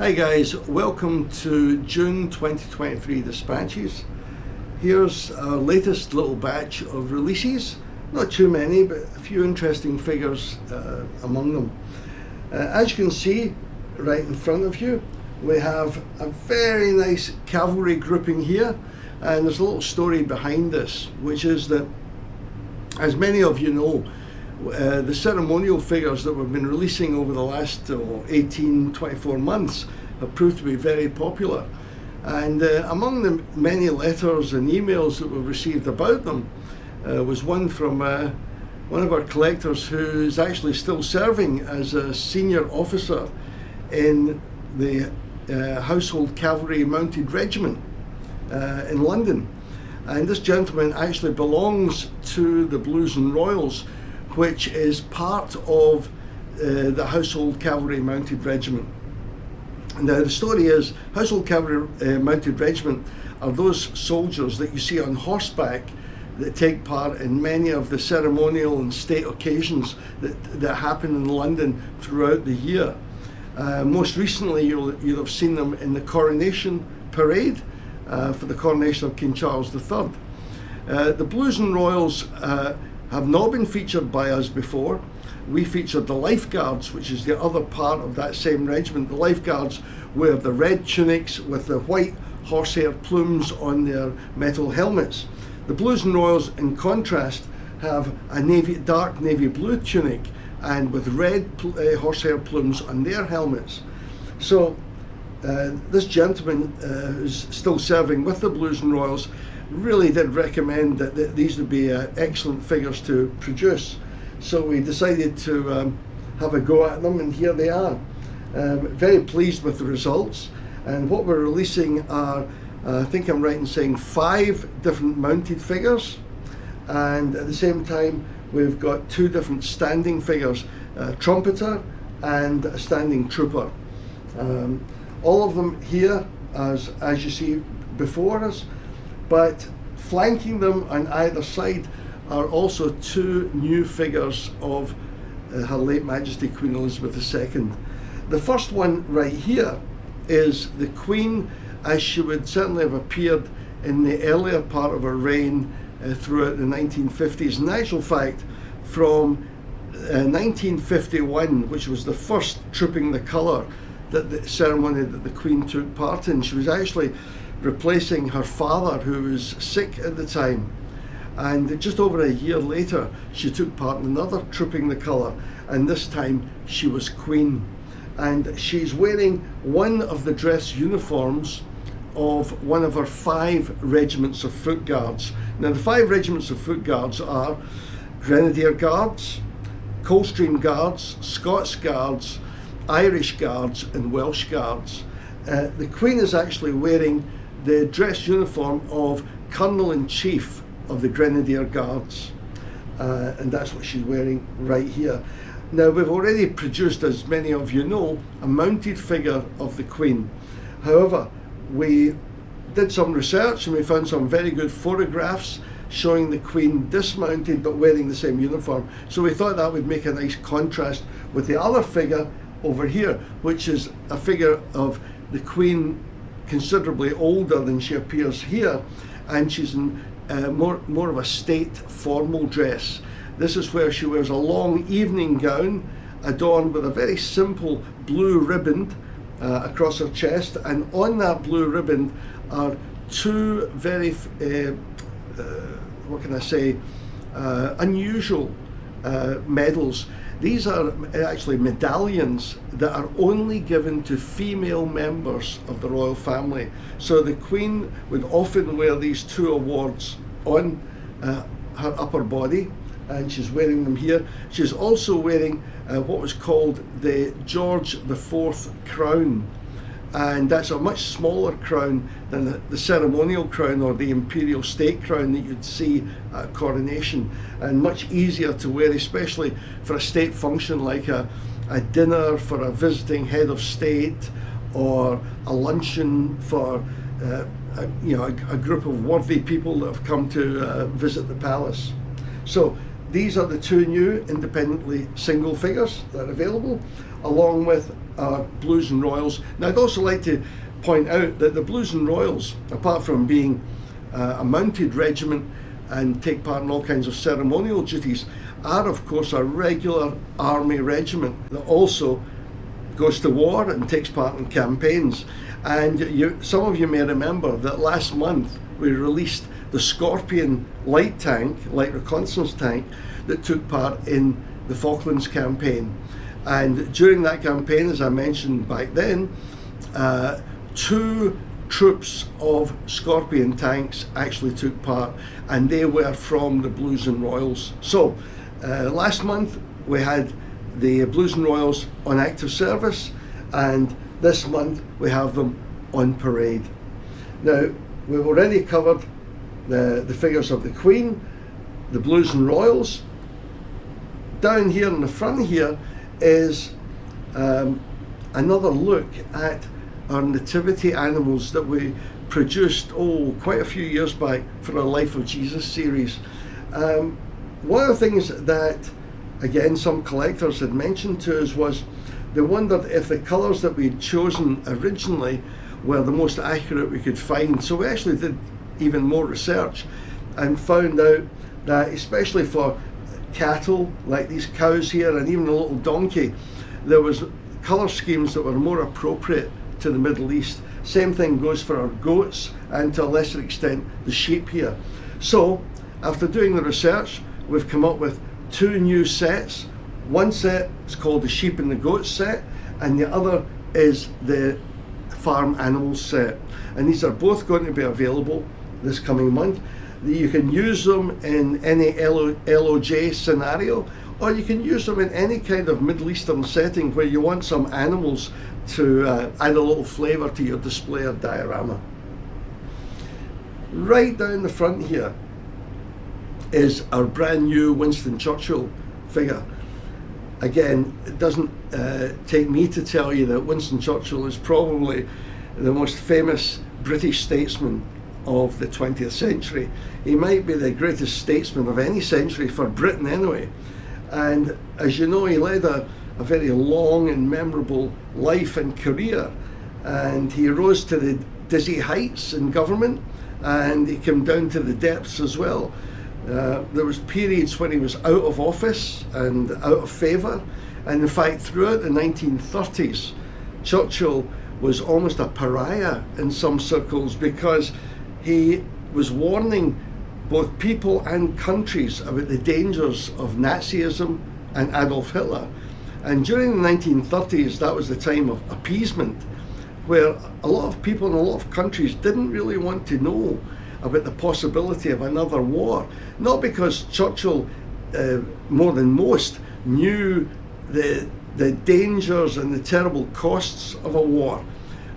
Hi guys, welcome to June 2023 dispatches. Here's our latest little batch of releases. Not too many, but a few interesting figures among them. As you can see right in front of you, we have a very nice cavalry grouping here, and there's a little story behind this, which is that, as many of you know, the ceremonial figures that we've been releasing over the last 18-24 months have proved to be very popular. And among the many letters and emails that we've received about them was one from one of our collectors who's actually still serving as a senior officer in the Household Cavalry Mounted Regiment in London. And this gentleman actually belongs to the Blues and Royals, which is part of the Household Cavalry Mounted Regiment. Now the story is, Household Cavalry Mounted Regiment are those soldiers that you see on horseback that take part in many of the ceremonial and state occasions that happen in London throughout the year. Most recently you'll have seen them in the coronation parade for the coronation of King Charles III. The Blues and Royals have not been featured by us before. We featured the Lifeguards, which is the other part of that same regiment. The Lifeguards wear the red tunics with the white horsehair plumes on their metal helmets. The Blues and Royals, in contrast, have a dark navy blue tunic and with red horsehair plumes on their helmets. So this gentleman who's still serving with the Blues and Royals really did recommend that these would be excellent figures to produce. So we decided to have a go at them, and here they are. Very pleased with the results, and what we're releasing are, I think I'm right in saying, 5 different mounted figures, and at the same time we've got 2 different standing figures, a trumpeter and a standing trooper. All of them here as you see before us, but flanking them on either side are also 2 new figures of Her Late Majesty Queen Elizabeth II. The first one right here is the Queen as she would certainly have appeared in the earlier part of her reign throughout the 1950s. In actual fact, from 1951, which was the first Trooping the Colour the ceremony that the Queen took part in, she was actually replacing her father, who was sick at the time. And just over a year later, she took part in another Trooping the Colour, and this time she was Queen. And she's wearing one of the dress uniforms of one of her 5 regiments of foot guards. Now the 5 regiments of foot guards are Grenadier Guards, Coldstream Guards, Scots Guards, Irish Guards and Welsh Guards. The Queen is actually wearing the dress uniform of Colonel-in-Chief of the Grenadier Guards, and that's what she's wearing right here. Now we've already produced, as many of you know, a mounted figure of the Queen. However, we did some research and we found some very good photographs showing the Queen dismounted but wearing the same uniform. So we thought that would make a nice contrast with the other figure over here, which is a figure of the Queen considerably older than she appears here, and she's in more of a state formal dress. This is where she wears a long evening gown adorned with a very simple blue ribbon across her chest, and on that blue ribbon are 2 very what can I say, unusual medals. These are actually medallions that are only given to female members of the royal family. So the Queen would often wear these 2 awards on her upper body, and she's wearing them here. She's also wearing what was called the George IV crown, and that's a much smaller crown than the ceremonial crown or the imperial state crown that you'd see at a coronation, and much easier to wear, especially for a state function like a dinner for a visiting head of state, or a luncheon for a group of worthy people that have come to visit the palace. So these are the two new independently single figures that are available, along with our Blues and Royals. Now, I'd also like to point out that the Blues and Royals, apart from being a mounted regiment and take part in all kinds of ceremonial duties, are of course a regular army regiment that also goes to war and takes part in campaigns. And some of you may remember that last month we released the Scorpion light reconnaissance tank that took part in the Falklands campaign. And during that campaign, as I mentioned back then, 2 troops of Scorpion tanks actually took part, and they were from the Blues and Royals. So last month we had the Blues and Royals on active service, and this month we have them on parade. Now, we've already covered the figures of the Queen, the Blues and Royals. Down here in the front here is another look at our nativity animals that we produced quite a few years back for our Life of Jesus series. One of the things that, again, some collectors had mentioned to us was they wondered if the colours that we'd chosen originally were the most accurate we could find. So we actually did even more research and found out that, especially for cattle like these cows here and even a little donkey, there was colour schemes that were more appropriate to the Middle East. Same thing goes for our goats and to a lesser extent the sheep here. So after doing the research, we've come up with 2 new sets. One set is called the sheep and the goats set, and the other is the farm animals set. And these are both going to be available this coming month. You can use them in any LOJ scenario, or you can use them in any kind of Middle Eastern setting where you want some animals to add a little flavour to your display or diorama. Right down the front here is our brand new Winston Churchill figure. Again, it doesn't take me to tell you that Winston Churchill is probably the most famous British statesman of the 20th century. He might be the greatest statesman of any century, for Britain anyway. And as you know, he led a very long and memorable life and career, and he rose to the dizzy heights in government, and he came down to the depths as well. There was periods when he was out of office and out of favour, and in fact throughout the 1930s Churchill was almost a pariah in some circles because he was warning both people and countries about the dangers of Nazism and Adolf Hitler. And during the 1930s, that was the time of appeasement, where a lot of people in a lot of countries didn't really want to know about the possibility of another war. Not because Churchill, more than most, knew the dangers and the terrible costs of a war,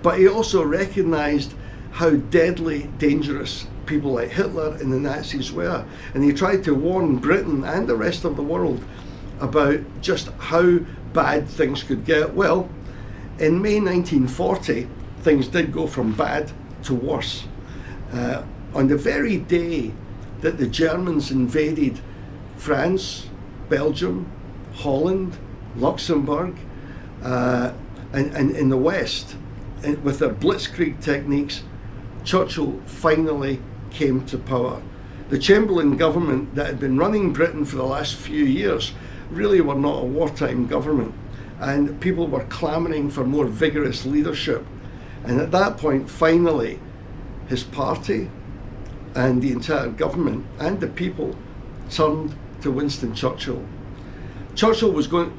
but he also recognized how deadly dangerous people like Hitler and the Nazis were. And he tried to warn Britain and the rest of the world about just how bad things could get. Well, in May 1940, things did go from bad to worse. On the very day that the Germans invaded France, Belgium, Holland, Luxembourg, and in the West, with their blitzkrieg techniques, Churchill finally came to power. The Chamberlain government that had been running Britain for the last few years really were not a wartime government, and people were clamouring for more vigorous leadership. And at that point, finally, his party and the entire government and the people turned to Winston Churchill. Churchill was going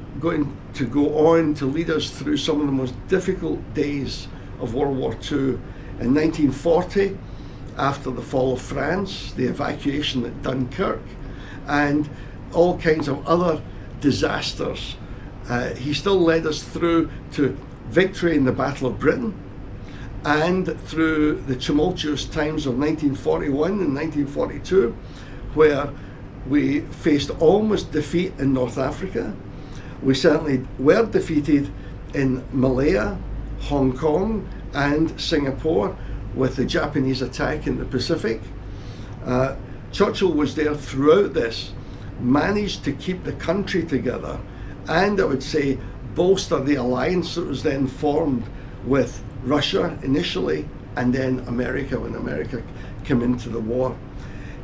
to go on to lead us through some of the most difficult days of World War II. In 1940, after the fall of France, the evacuation at Dunkirk, and all kinds of other disasters, he still led us through to victory in the Battle of Britain, and through the tumultuous times of 1941 and 1942, where we faced almost defeat in North Africa. We certainly were defeated in Malaya, Hong Kong, and Singapore with the Japanese attack in the Pacific. Churchill was there throughout this, managed to keep the country together, and I would say bolster the alliance that was then formed with Russia initially, and then America when America came into the war.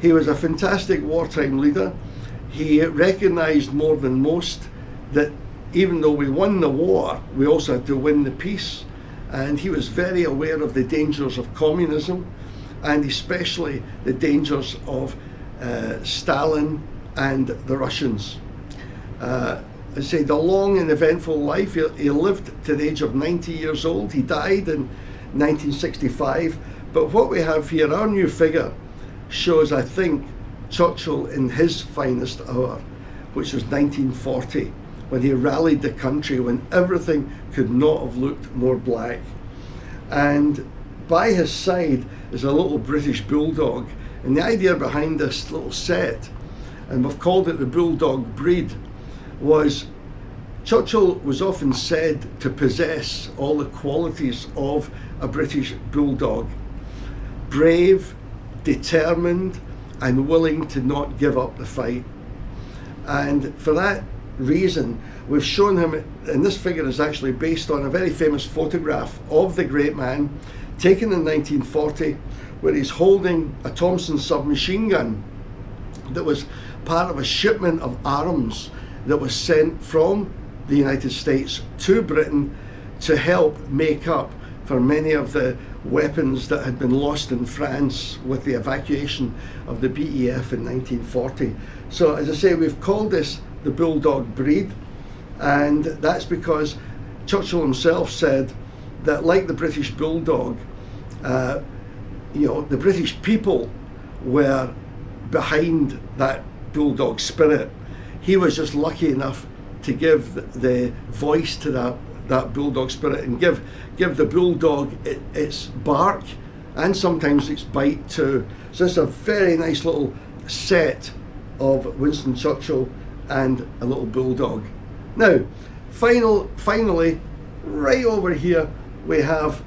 He was a fantastic wartime leader. He recognized more than most that even though we won the war, we also had to win the peace. And he was very aware of the dangers of communism, and especially the dangers of Stalin and the Russians. I say the long and eventful life. He lived to the age of 90 years old. He died in 1965. But what we have here, our new figure, shows, I think, Churchill in his finest hour, which was 1940, when he rallied the country, when everything could not have looked more black. And by his side is a little British bulldog. And the idea behind this little set, and we've called it the bulldog breed, was Churchill was often said to possess all the qualities of a British bulldog: brave, determined, and willing to not give up the fight. And for that reason, we've shown him, and this figure is actually based on a very famous photograph of the great man taken in 1940, where he's holding a Thompson submachine gun that was part of a shipment of arms that was sent from the United States to Britain to help make up for many of the weapons that had been lost in France with the evacuation of the BEF in 1940. So as I say, we've called this the bulldog breed, and that's because Churchill himself said that, like the British bulldog, the British people were behind that bulldog spirit. He was just lucky enough to give the voice to that bulldog spirit and give the bulldog its bark and sometimes its bite too. So it's a very nice little set of Winston Churchill and a little bulldog. Now, finally, right over here, we have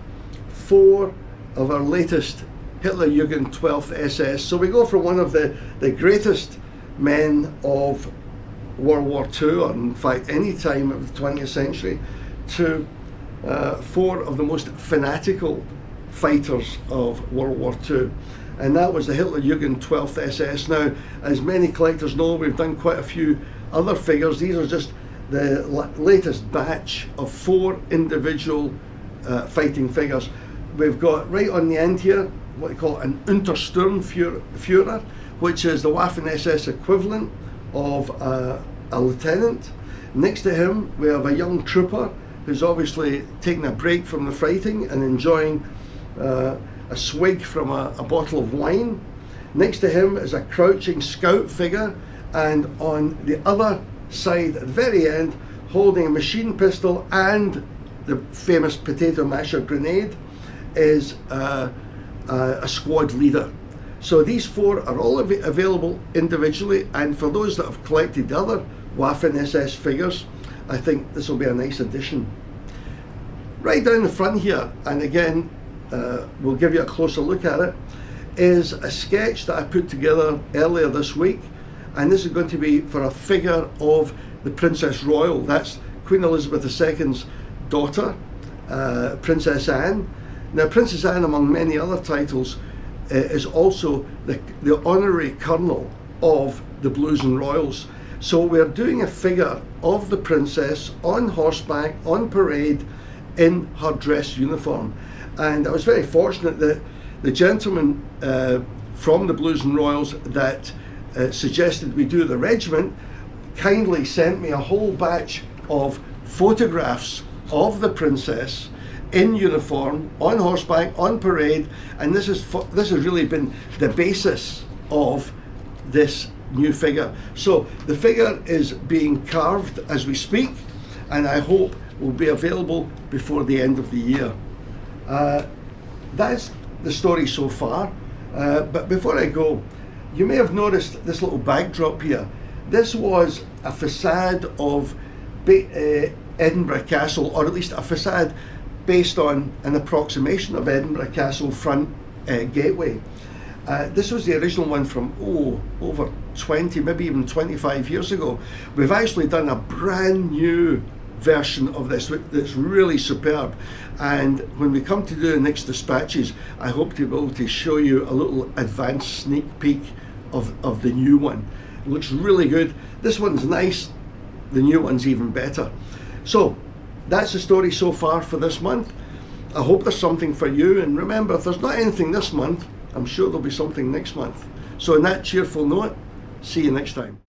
4 of our latest Hitlerjugend 12th SS. So we go from one of the greatest men of World War II, or in fact any time of the 20th century, to 4 of the most fanatical fighters of World War II. And that was the Hitlerjugend 12th SS. Now, as many collectors know, we've done quite a few other figures. These are just the latest batch of 4 individual fighting figures. We've got right on the end here what we call an Untersturmführer, which is the Waffen-SS equivalent of a lieutenant. Next to him we have a young trooper who's obviously taking a break from the fighting and enjoying a swig from a bottle of wine. Next to him is a crouching scout figure, and on the other side at the very end, holding a machine pistol and the famous potato masher grenade, is a squad leader. So these 4 are all available individually, and for those that have collected the other Waffen-SS figures, I think this will be a nice addition. Right down the front here, and again we'll give you a closer look at it, is a sketch that I put together earlier this week, and this is going to be for a figure of the Princess Royal. That's Queen Elizabeth II's daughter, Princess Anne. Now, Princess Anne, among many other titles, is also the honorary colonel of the Blues and Royals. So we're doing a figure of the princess on horseback, on parade, in her dress uniform. And I was very fortunate that the gentleman from the Blues and Royals that suggested we do the regiment kindly sent me a whole batch of photographs of the princess in uniform, on horseback, on parade, and this has really been the basis of this new figure. So the figure is being carved as we speak, and I hope will be available before the end of the year. That's the story so far, but before I go, you may have noticed this little backdrop here. This was a facade of Edinburgh Castle, or at least a facade based on an approximation of Edinburgh Castle front gateway. This was the original one from, over 20, maybe even 25 years ago. We've actually done a brand new version of this that's really superb, and when we come to do the next dispatches, I hope to be able to show you a little advanced sneak peek of the new one. It looks really good. This one's nice, the new one's even better. So that's the story so far for this month. I hope there's something for you, and remember, if there's not anything this month, I'm sure there'll be something next month. So on that cheerful note, see you next time.